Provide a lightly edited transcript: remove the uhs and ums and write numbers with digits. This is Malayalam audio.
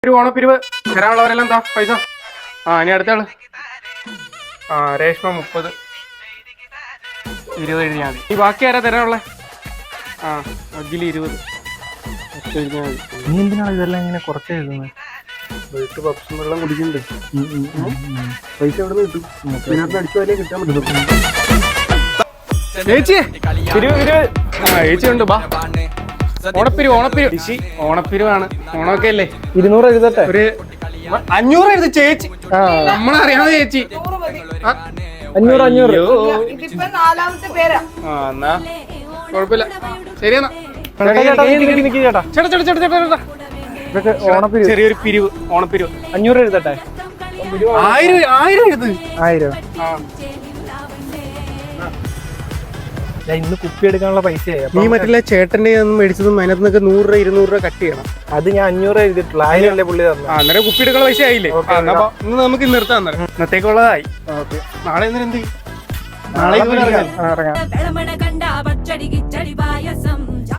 ഒരു ഓണപ്പിരിവ് തരാനുള്ളവരെല്ലാം എന്താ പൈസ? ഇനി അടുത്ത ആള്. രേഷ്മ 30, 20 എഴുതിയാൽ മതി. ഈ ബാക്കി ആരാ തരാനുള്ളേ? അഖിൽ 20 എഴുതിയാൽ മതി. നീ എന്തിനാണ് ഇതെല്ലാം ഇങ്ങനെ കുറച്ച് എഴുതുന്നത്? വീട്ടിൽ ഭക്ഷണം വെള്ളം കുടിക്കുന്നുണ്ട്. പൈസ എവിടെ നിന്ന് കിട്ടും? ഇതിനകത്ത് അടിച്ചു വരെ കിട്ടാൻ പറ്റും. ചേച്ചി ചേച്ചി ഉണ്ട്. ബാ, ഓണപ്പിരിവാണ്. ഓണമൊക്കെ അല്ലേ? 200 എഴുതട്ടെ? ഒരു 500 എഴുതി ചേച്ചി. നമ്മളറിയാതെ ചേച്ചി 500. എന്നാ കുഴപ്പമില്ല. ശരിയെന്നാ ചെറിയൊരു പിരിവ്, ഓണപ്പിരിവ്. 500 എഴുതട്ടെ? 1000 എഴുത്. 1000. ഇന്ന് കുപ്പി എടുക്കാനുള്ള പൈസയായി. നീ മറ്റുള്ള ചേട്ടന്റെ മേടിച്ചതും അതിനകത്ത് നിന്നൊക്കെ 100 രൂപ 200 രൂപ കട്ട് ചെയ്യണം. അത് ഞാൻ 500 എഴുതിയിട്ടുള്ളൂ. 1000 അല്ലേ പുള്ളി തന്നെ. അന്നേരം കുപ്പി എടുക്കാനുള്ള പൈസ ആയില്ലേ? ഇന്ന് നമുക്ക് നിർത്താൻ അന്നേരം ഇന്നത്തേക്കുള്ളതായി. നാളെ എന്ത് ചെയ്യും? നാളെ ഇറങ്ങാം.